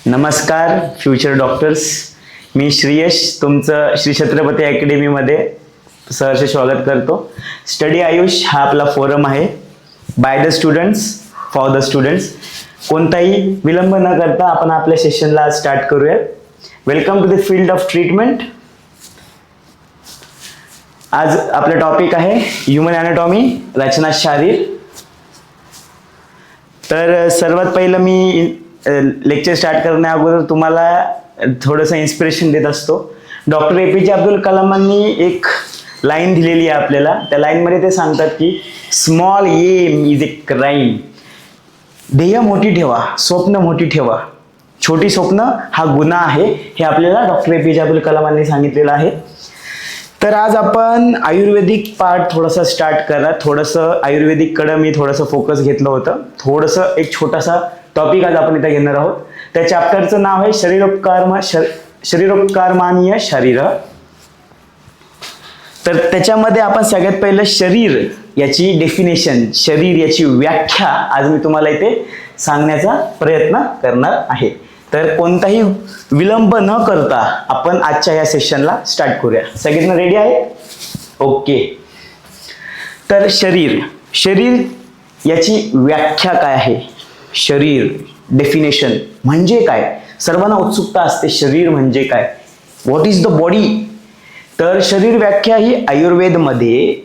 नमस्कार future doctors. मी श्रीयश तुमचं श्री छत्रपती अकॅडमीमध्ये सहर्ष स्वागत करतो. स्टडी आयुष हा आपला फोरम आहे. By the students for the students. कोणताही विलंब न करता आपण आपल्या सेशनला स्टार्ट करूया. Welcome to the field of treatment. आज आपला टॉपिक आहे ह्युमन ॲनाटॉमी, रचना शारीर. तर सर्वात पहिलं मी लेक्चर स्टार्ट करण्या अगोदर तुम्हाला थोडंसं इन्स्पिरेशन देत असतो. डॉक्टर APJ अब्दुल कलामांनी एक लाईन दिलेली आहे आपल्याला. त्या लाईनमध्ये ते सांगतात की small aim is a crime. ध्येय मोठी ठेवा, स्वप्न मोठी ठेवा, छोटी स्वप्न हा गुन्हा आहे, हे आपल्याला डॉक्टर APJ अब्दुल कलामांनी सांगितलेलं आहे. तर आज आपण आयुर्वेदिक पार्ट थोडासा स्टार्ट करा. थोडंसं आयुर्वेदिककडं मी थोडंसं फोकस घेतलं होतं. थोडंसं एक छोटासा टॉपिक आज आपण इथे घेणार आहोत. त्या चॅप्टरचं नाव आहे शरीरोपकारमानीय शरीर. तर त्याच्यामध्ये आपण सगळ्यात पहिलं शरीर याची डेफिनेशन, शरीर याची व्याख्या आज मी तुम्हाला इथे सांगण्याचा प्रयत्न करणार आहे. तर कोणताही विलंब न करता आपण आजच्या या सेशनला स्टार्ट करूया. सगळेजण रेडी आहे? ओके. तर शरीर याची व्याख्या काय आहे? शरीर डेफिनेशन म्हणजे काय? सर्वांना उत्सुकता असते शरीर म्हणजे काय, व्हॉट इज द बॉडी. तर शरीर व्याख्या ही आयुर्वेदमध्ये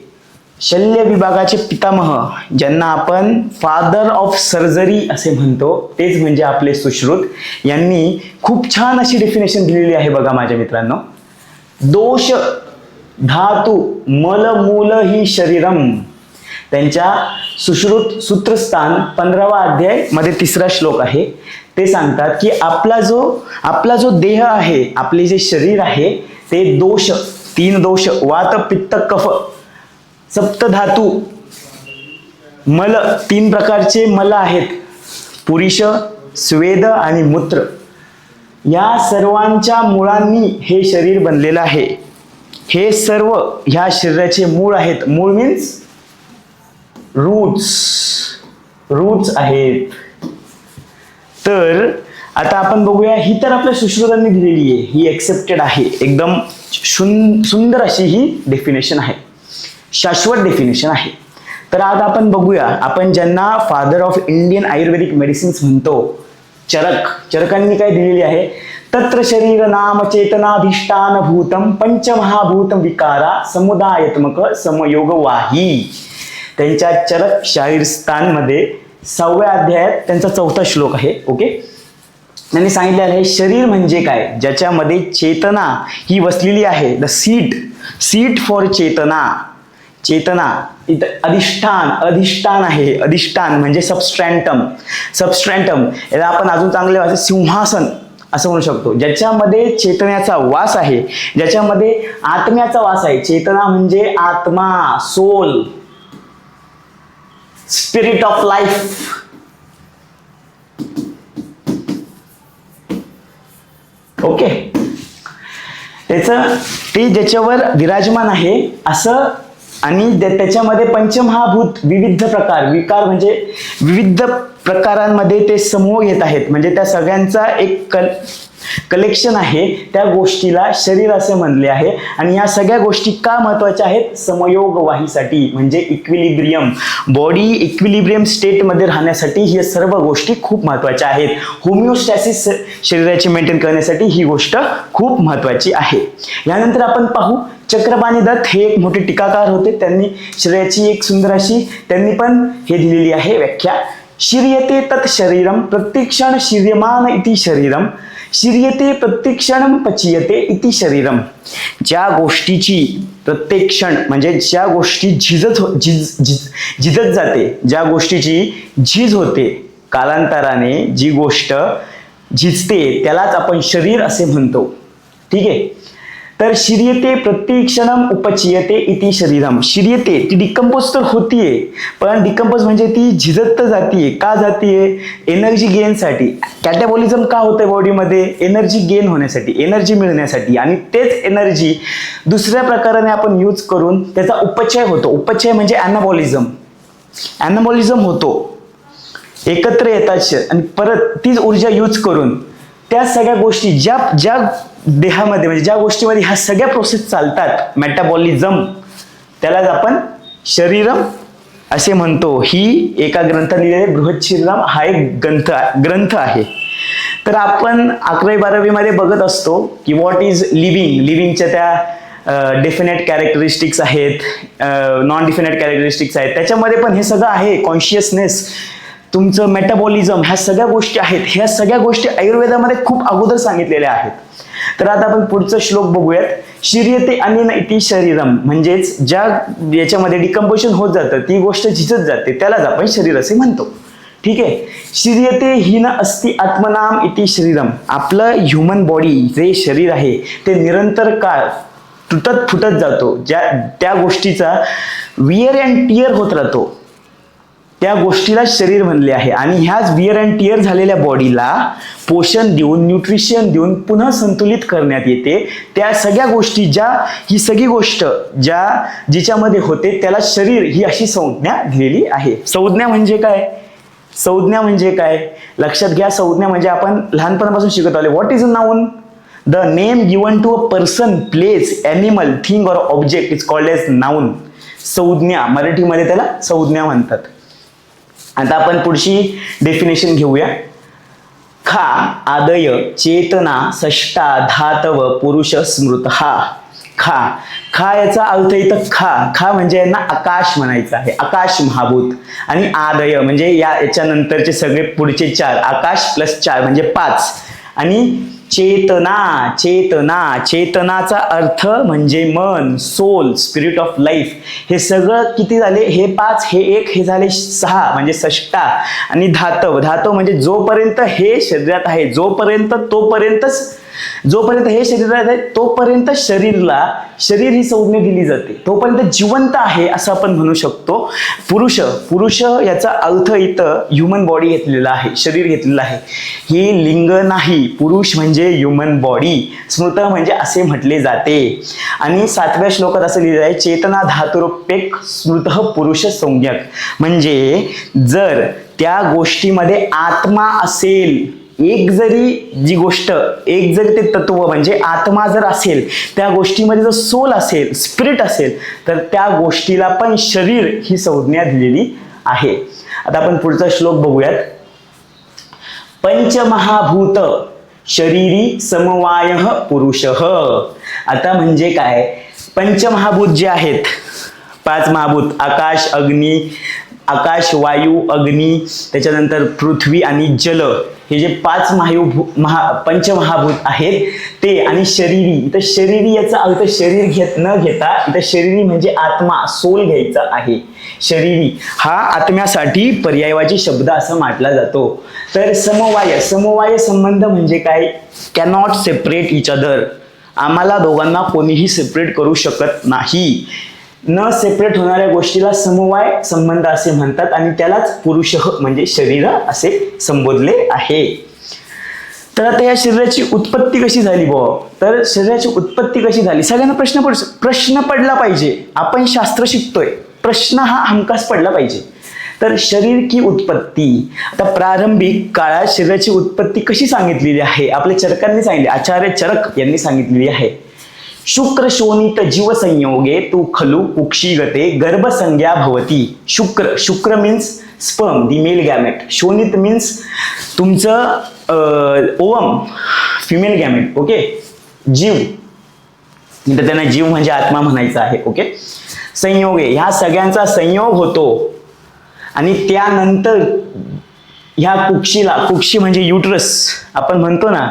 शल्य विभागाचे पितामह, ज्यांना आपण फादर ऑफ सर्जरी असे म्हणतो, तेच म्हणजे आपले सुश्रुत, यांनी खूप छान अशी डेफिनेशन दिलेली आहे. बघा माझ्या मित्रांनो, दोष धातू मल मूल ही शरीरम. त्यांच्या सुश्रुत सूत्रस्थान 15वा अध्याय मध्ये 3रा श्लोक आहे. ते सांगतात की आपला जो देह आहे, आपले जे शरीर आहे, ते दोष, 3 दोष, वात पित्त कफ, सप्तधातू, मल, 3 प्रकारचे मल आहेत, पुरुष, स्वेद आणि मूत्र. या सर्वांच्या मुळांनी हे शरीर बनलेलं आहे. हे सर्व ह्या शरीराचे मूळ आहेत. मूळ मीन्स रूट्स आहेत. तर आता आपण बघूया, ही तर आपल्या सुश्रुतांनी दिलेली आहे, ही एक्सेप्टेड आहे. एकदम सुंदर अशी ही डेफिनेशन आहे, शाश्वत डेफिनेशन आहे. तर आज आपण बघूया, आपण ज्यांना father of Indian Ayurvedic medicines म्हणतो, चरकांनी काय दिलेली आहे? तत्र शरीर नाम चेतनाधिष्ठान भूतम पंचमहाभूत विकारा समुदायत्मक समयोगवाही. त्यांच्या चरक शाहीरस्थानमध्ये 6व्या अध्यायात त्यांचा 4था श्लोक आहे. ओके. त्यांनी सांगितले आहे शरीर म्हणजे काय, ज्याच्यामध्ये चेतना ही वसलेली आहे. द सीट फॉर चेतना अधिष्ठान आहे. अधिष्ठान म्हणजे सबस्ट्रॅन्टम. याला आपण अजून चांगले वाचतो सिंहासन असं म्हणू शकतो, ज्याच्यामध्ये चेतनाचा वास आहे, ज्याच्यामध्ये आत्म्याचा वास आहे. चेतना म्हणजे आत्मा, soul, spirit of life. Okay. ते ज्याच्यावर विराजमान आहे असं, आणि त्याच्यामध्ये पंचमहाभूत विविध प्रकार, विकार म्हणजे विविध प्रकारांमध्ये ते समूह येत आहेत. म्हणजे त्या सगळ्यांचा एक कलेक्शन आहे. त्या गोष्टीला शरीर असे म्हणले आहे. आणि या सगळ्या गोष्टी का महत्वाच्या आहेत? समयोग वाहीसाठी, म्हणजे इक्विलिब्रियम, बॉडी इक्विलिब्रियम स्टेटमध्ये राहण्यासाठी ही सर्व गोष्टी खूप महत्वाच्या आहेत. होमिओस्टॅसिस शरीराची मेंटेन करण्यासाठी ही गोष्ट खूप महत्वाची आहे. यानंतर आपण पाहू, चक्रपाणी दत्त हे एक मोठे टीकाकार होते. त्यांनी शरीराची एक सुंदर अशी त्यांनी पण हे दिलेली आहे व्याख्या. शिर्यते तत् शरीरम प्रत्यक्षण शिर्यमान इति शरीरम शिर्यते प्रत्यक्षण पचीयते इति शरीरम. ज्या गोष्टीची प्रत्यक्षण म्हणजे ज्या गोष्टी झिजत जाते, ज्या गोष्टीची झीज होते, कालांतराने जी गोष्ट झिजते त्यालाच आपण शरीर असे म्हणतो. ठीक आहे. तर शिर्यते प्रत्यक्षणम उपचीयते इति शरीरम. शिर्यते ती डिकम्पोज तर होतीये, पण डिकम्पोज म्हणजे ती झिजत जातीये. का जातीये? एनर्जी गेनसाठी. कॅटाबॉलिझम का होतंय बॉडीमध्ये? एनर्जी गेन होण्यासाठी, एनर्जी मिळण्यासाठी. आणि तेच एनर्जी दुसऱ्या प्रकाराने आपण यूज करून त्याचा उपचय होतो. उपचय म्हणजे ॲनाबॉलिझम होतो. एकत्र येतात आणि परत तीच ऊर्जा यूज करून त्या सगळ्या गोष्टी ज्या ज्या देहामध्ये म्हणजे ज्या गोष्टीमध्ये ह्या सगळ्या प्रोसेस चालतात, मेटाबॉलिझम, त्यालाच आपण शरीरम असे म्हणतो. ही एका ग्रंथात लिहिलेले बृहच्छरीरम हा एक ग्रंथ आहे. तर आपण 11वी-12वी मध्ये बघत असतो की व्हॉट इज लिव्हिंगच्या त्या डेफिनेट कॅरेक्टरिस्टिक्स आहेत, नॉन डेफिनेट कॅरेक्टरिस्टिक्स आहेत, त्याच्यामध्ये पण हे सगळं आहे. कॉन्शियसनेस, तुमचं मेटाबॉलिझम, ह्या सगळ्या गोष्टी आहेत. ह्या सगळ्या गोष्टी आयुर्वेदामध्ये खूप अगोदर सांगितलेल्या आहेत. तर आता आपण पुढचा श्लोक बघूयात. शिर्यते अनेन इति शरीरम, म्हणजेच ज्या याच्यामध्ये डिकम्पोजिशन होत जातं ती गोष्ट झिजत जाते, त्यालाच आपण शरीर असे म्हणतो. ठीक आहे. शिर्यते हीन अस्ति आत्मनाम इति शरीरम, आपलं ह्युमन बॉडी जे शरीर आहे ते निरंतर काळ तुटत फुटत जातो. त्या गोष्टीचा वियर अँड टियर होत राहतो, त्या गोष्टीला शरीर म्हणले आहे. आणि ह्याच वियर अँड टियर झालेल्या बॉडीला पोषण देऊन, न्यूट्रिशन देऊन पुन्हा संतुलित करण्यात येते. त्या सगळ्या गोष्टी ही सगळी गोष्ट जिच्यामध्ये होते त्याला शरीर ही अशी संज्ञा दिलेली आहे. संज्ञा म्हणजे काय? संज्ञा म्हणजे काय लक्षात घ्या. संज्ञा म्हणजे आपण लहानपणापासून शिकत आलो. What is a noun? The name given to a person, place, animal, thing और object is called as noun. संज्ञा, मराठीमध्ये त्याला संज्ञा म्हणतात. आता आपण पुढची डेफिनेशन घेऊया. खा आदय चेतना षष्टा धातव पुरुष स्मृत. खा याचा अर्थ इथं खा म्हणजे यांना आकाश म्हणायचं आहे, आकाश महाभूत. आणि आदय म्हणजे याच्यानंतरचे सगळे पुढचे 4, आकाश प्लस 4 म्हणजे 5. आणि चेतनाचा अर्थ म्हणजे मन, सोल, स्पिरिट ऑफ लाईफ. हे सगळं किती झाले? हे 5, हे 1, हे झाले 6 म्हणजे षष्टा. आणि धातव म्हणजे जोपर्यंत हे शरीरात आहे, जोपर्यंत हे शरीरात आहे तोपर्यंत शरीर ही संज्ञा दिली जाते, तोपर्यंत जिवंत आहे असं आपण म्हणू शकतो. पुरुष याचा अर्थ इथं ह्युमन बॉडी घेतलेला आहे, शरीर घेतलेलं आहे. ही लिंग नाही, पुरुष म्हणजे ह्युमन बॉडी. स्मृत म्हणजे असे म्हटले जाते. आणि 7व्या श्लोकात असं लिहिलं आहे, चेतना धातुरूपेक स्मृत पुरुष संज्ञक. म्हणजे जर त्या गोष्टीमध्ये आत्मा असेल, एक जरी ते तत्व म्हणजे आत्मा जर असेल, त्या गोष्टीमध्ये जर सोल असेल, स्पिरिट असेल, तर त्या गोष्टीला पण शरीर ही संज्ञा दिलेली आहे. आता आपण पुढचा श्लोक बघूयात. पंचमहाभूत शरीरी समवाय पुरुषः. आता म्हणजे काय? पंचमहाभूत जे आहेत, 5 महाभूत, आकाश, वायू, अग्नी, त्याच्यानंतर पृथ्वी आणि जल, हे जे 5 पंचमहाभूत आहेत ते. आणि शरीरी याचा अर्थ शरीर न घेता इथं शरीरी म्हणजे आत्मा, सोल घ्यायचा आहे. शरीरी हा आत्म्यासाठी पर्यायवाची शब्द असा म्हटला जातो. तर समवाय संबंध म्हणजे काय? Cannot separate each other. आम्हाला दोघांना कोणीही सेपरेट करू शकत नाही. न सेपरेट होणाऱ्या गोष्टीला समवाय संबंध असे म्हणतात. आणि त्यालाच पुरुष म्हणजे शरीर असे संबोधले आहे. तर आता या शरीराची उत्पत्ती कशी झाली तर शरीराची उत्पत्ती कशी झाली? सगळ्यांना प्रश्न पडला पाहिजे. आपण शास्त्र शिकतोय, प्रश्न हा हमखास पडला पाहिजे. तर शरीर की उत्पत्ती. आता प्रारंभिक काळात शरीराची उत्पत्ती कशी सांगितलेली आहे? आपल्या चरकांनी सांगितले, आचार्य चरक यांनी सांगितलेली आहे. शुक्र शोणित जीव संयोगे तू खलु कुक्षिगते गर्भसंज्ञा भवती. शुक्र मीन्स स्पर्म, दी मेल गॅमेट. शोणित मीन्स तुमचं ओवम, फिमेल गॅमेट. ओके. जीव, तर त्यांना जीव म्हणजे आत्मा म्हणायचा आहे. ओके. संयोगे, ह्या सगळ्यांचा संयोग होतो. आणि त्यानंतर ह्या कुक्षी म्हणजे युटरस, आपण म्हणतो ना,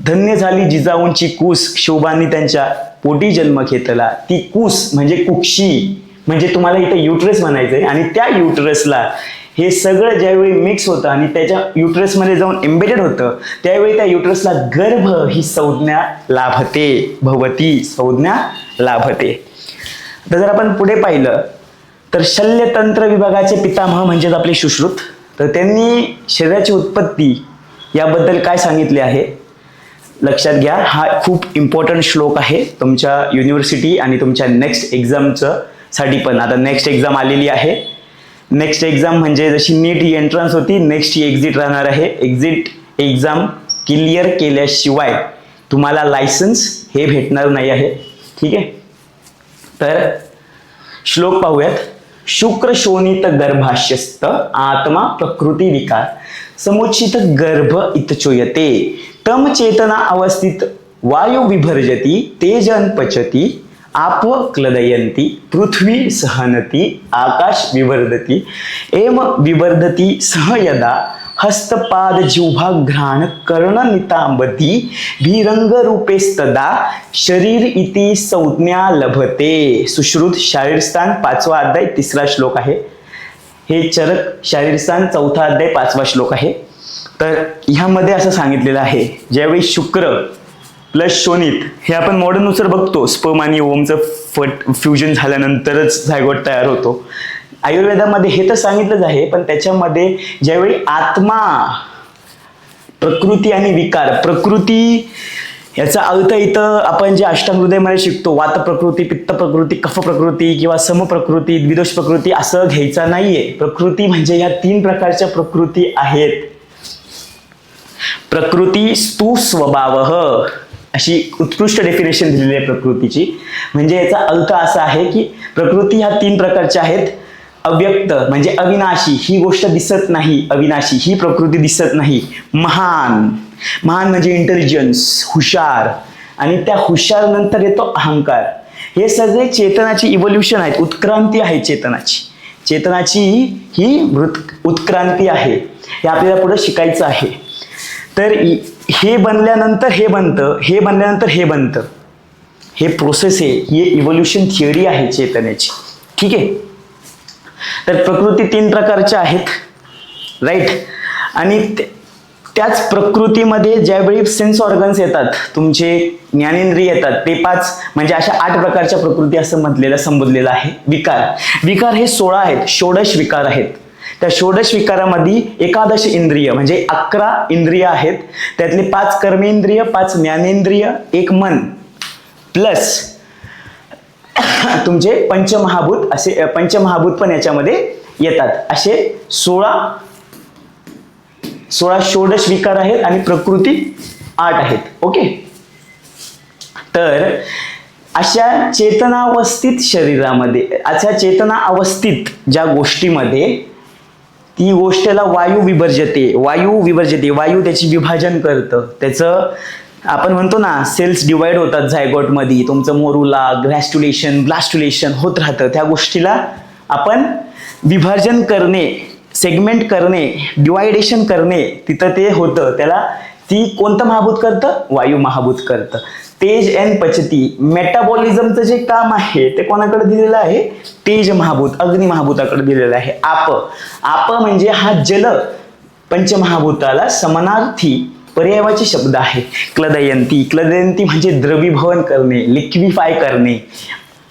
धन्य झाली जिजाऊंची कूस, शोभांनी त्यांच्या पोटी जन्म घेतला. ती कूस म्हणजे कुक्षी, म्हणजे तुम्हाला इथे युटरस म्हणायचंय. आणि त्या युटरसला हे सगळं ज्यावेळी मिक्स होतं आणि त्याच्या युटरसमध्ये जाऊन एम्बेडेड होतं, त्यावेळी त्या युटरसला गर्भ ही संज्ञा लाभते, भवती संज्ञा लाभते. तर जर आपण पुढे पाहिलं तर शल्यतंत्र विभागाचे पितामह म्हणजेच आपले सुश्रुत, तर त्यांनी शरीराची उत्पत्ती याबद्दल काय सांगितले आहे लक्षात घ्या. हा खूप इम्पॉर्टंट श्लोक आहे तुमच्या युनिव्हर्सिटी आणि तुमच्या नेक्स्ट एक्झामचं साठी पण. आता नेक्स्ट एक्झाम आलेली आहे. नेक्स्ट एक्झाम म्हणजे जशी नीट ही एंट्रन्स होती, नेक्स्ट ही एक्झिट राहणार आहे. एक्झिट एक्झाम क्लिअर केल्याशिवाय तुम्हाला लायसन्स हे भेटणार नाही आहे. ठीक आहे, तर श्लोक पाहूयात. शुक्र शोणित गर्भाश्यस्त आत्मा प्रकृती विकार समुचित गर्भ इतचोयते तम चेतना अवस्थित वायु विभर्जती तेजन पचती आप क्लदयंती पृथ्वी सहनती आकाश विवर्धती एम विवर्धती सह यदा हस्तपाद जिह्वा घ्राण कर्ण नितांबती भीरंग रूपेस्तदा शरीर इति संज्ञा लभते. सुश्रुत शारीरस्थान 5वा अध्याय 3रा श्लोक आहे. हे चरक शारीरस्थान 4था अध्याय 5वा श्लोक आहे. तर ह्यामध्ये असं सांगितलेलं आहे, ज्यावेळी शुक्र प्लस शोणित हे आपण मॉडर्ननुसार बघतो, स्पर्म आणि ओमचं फ्युजन झाल्यानंतरच झायगोट तयार होतो. आयुर्वेदामध्ये हे तर सांगितलंच आहे, पण त्याच्यामध्ये ज्यावेळी आत्मा, प्रकृती आणि विकार, प्रकृती याचा अर्थ इथं आपण जे अष्टांगहृदयमध्ये शिकतो, वात प्रकृती, पित्त प्रकृती, कफ प्रकृती किंवा सम प्रकृती, द्विदोष प्रकृती असं घ्यायचा नाहीये. प्रकृती म्हणजे या 3 प्रकारच्या प्रकृती आहेत. प्रकृती स्तु स्वभावः अशी उत्कृष्ट डेफिनेशन दिलेली आहे प्रकृतीची. म्हणजे याचा अर्थ असा आहे की प्रकृती ह्या 3 प्रकारच्या आहेत. अव्यक्त म्हणजे अविनाशी, ही गोष्ट दिसत नाही, अविनाशी ही प्रकृती दिसत नाही. महान, महान म्हणजे इंटेलिजन्स, हुशार, आणि त्या हुशार नंतर येतो अहंकार. हे सगळे चेतनाची इव्होल्युशन आहेत, उत्क्रांती आहे चेतनाची. चेतनाची ही उत्क्रांती आहे. हे आपल्याला पुढे शिकायचं आहे. तर हे बनल्यानंतर हे बनतं, हे बनल्यानंतर हे बनतं. हे प्रोसेस आहे, ही इव्होल्युशन थिअरी आहे चेतनेची. ठीक आहे, तर प्रकृती 3 प्रकारच्या आहेत, राईट. आणि त्याच प्रकृतीमध्ये ज्यावेळी सेन्स ऑर्गन्स येतात, तुमचे ज्ञानेंद्रिय येतात, ते 5 म्हणजे अशा 8 प्रकारच्या प्रकृती असं संबोधलेलं आहे. विकार, विकार हे 16 आहेत, षोडश विकार आहेत. त्या षोडश विकारामध्ये 11 इंद्रिय म्हणजे 11 इंद्रिय आहेत. त्यातले 5 कर्मेंद्रिय, 5 ज्ञानेंद्रिय, 1 मन प्लस तुमचे पंचमहाभूत, असे पंचमहाभूत पण याच्यामध्ये येतात. असे 16 षोडश विकार आहेत आणि प्रकृती 8 आहेत. ओके, तर अशा चेतनावस्थित शरीरामध्ये, अशा चेतना अवस्थित ज्या गोष्टीमध्ये ती गोष्टीला वायू विभर्जते, वायू त्याची विभाजन करतं. त्याचं आपण म्हणतो ना, सेल्स डिवाइड होतात झायगोटमध्ये, तुमचं मोरुला ग्रॅस्ट्युलेशन, ब्लास्ट्युलेशन होत राहतं. त्या गोष्टीला आपण विभाजन करणे, सेगमेंट करणे, डिवायडेशन करणे, तिथं ते होतं. त्याला ती कोणतं महाभूत करतं? वायू महाभूत करतं. तेज एन पचती, मेटाबॉलिझमचं जे काम आहे ते कोणाकडे दिलेलं आहे? तेज महाभूत, अग्नि महाभूताकडे दिलेलं आहे. आप म्हणजे हा जल पंचमहाभूताला समानार्थी पर्यायवाची शब्द आहे. क्लदयंती म्हणजे द्रवीभवन करणे, लिक्विफाय करणे.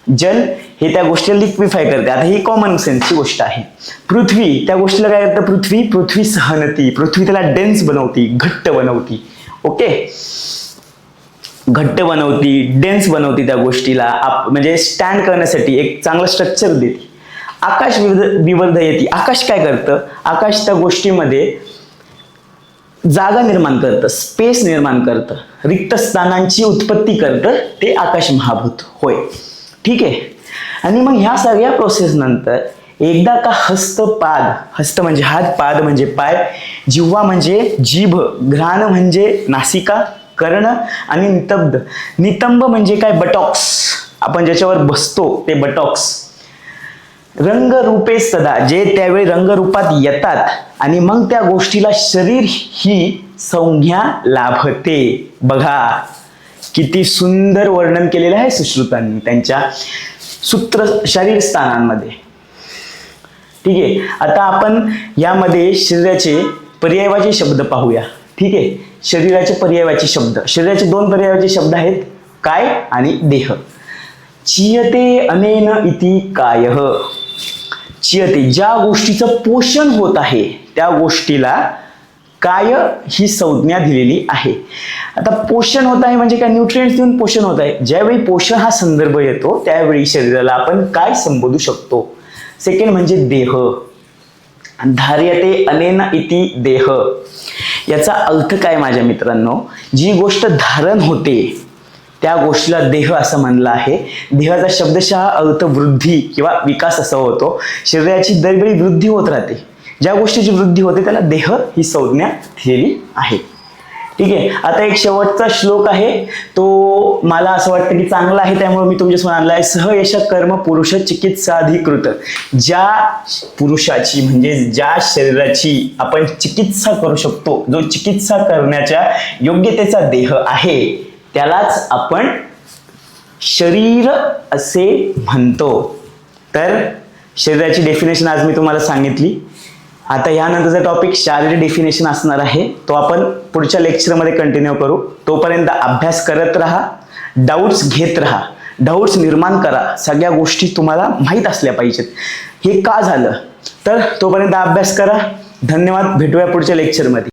जल हे त्या गोष्टीला लिक्विफाय करते. आता ही कॉमन सेन्सची गोष्ट आहे. पृथ्वी त्या गोष्टीला काय करतं? पृथ्वी सहनती, पृथ्वी त्याला डेन्स बनवती, घट्ट बनवती. ओके, घट्ट बनवती, डेन्स बनवती त्या गोष्टीला, म्हणजे स्टँड करण्यासाठी एक चांगलं स्ट्रक्चर देते. आकाश विवर्धयती, आकाश काय करतं? आकाश त्या गोष्टीमध्ये जागा निर्माण करतं, स्पेस निर्माण करतं, रिक्त स्थानांची उत्पत्ती करतं, ते आकाश महाभूत होय. ठीक आहे, आणि मग ह्या सगळ्या प्रोसेस नंतर एकदा का हस्त म्हणजे हात, पाद म्हणजे पाय, जिव्हा म्हणजे जीभ, घ्राण म्हणजे नासिका, कर्ण, आणि नितंब म्हणजे काय? बटॉक्स, आपण ज्याच्यावर बसतो ते बटॉक्स. रंग रूपे सदा, जे त्यावेळी रंगरूपात येतात, आणि मग त्या गोष्टीला शरीर ही संज्ञा लाभते. बघा किती सुंदर वर्णन केलेलं आहे सुश्रुतांनी त्यांच्या सूत्र शारीर स्थानांमध्ये. ठीक आहे, आता आपण यामध्ये शरीराचे पर्यायवाची शब्द पाहूया. ठीक आहे, शरीराचे पर्यायवाची शब्द, शरीराचे 2 पर्यायवाची शब्द आहेत, काय आणि देह. चियते अनेन इति कायः, चियते ज्या गोष्टीचं पोषण होत आहे त्या गोष्टीला काय ही संज्ञा दिलेली आहे. आता पोषण होत आहे म्हणजे काय? न्यूट्रिएंट्स देऊन पोषण होत आहे. ज्यावेळी पोषण हा संदर्भ येतो त्यावेळी शरीराला आपण काय संबोधू शकतो? सेकंड म्हणजे देह. धार्यते अनेन इति देह, याचा अर्थ काय माझ्या मित्रांनो, जी गोष्ट धारण होते त्या गोष्टीला देह असं म्हणलं आहे. देहाचा शब्दशः अर्थ वृद्धी किंवा विकास असा होतो. शरीराची दरवेळी वृद्धी होत राहते, ज्या गोष्टीची वृद्धी होते त्याला देह ही संज्ञा दिलेली आहे. ठीक आहे. आता एक शेवटचा श्लोक आहे, तो मला असं वाटतं की चांगला आहे, त्यामुळे मी तुमच्यासमोर आणला आहे. सहयश कर्म पुरुष चिकित्साधिकृत. ज्या पुरुषाची म्हणजे ज्या शरीराची आपण चिकित्सा करू शकतो, जो चिकित्सा करण्याच्या योग्यतेचा देह आहे, त्यालाच आपण शरीर असे म्हणतो. तर शरीराची डेफिनेशन आज मी तुम्हाला सांगितली. आता यानंतरचा टॉपिक शारीरिक डेफिनेशन असणार आहे, तो आपण पुढच्या लेक्चरमध्ये कंटिन्यू करू. तोपर्यंत अभ्यास करत राहा, डाऊट्स घेत राहा, डाऊट्स निर्माण करा. सगळ्या गोष्टी तुम्हाला माहीत असल्या पाहिजेत. हे का झालं, तर तोपर्यंत अभ्यास करा. धन्यवाद. भेटूया पुढच्या लेक्चरमध्ये.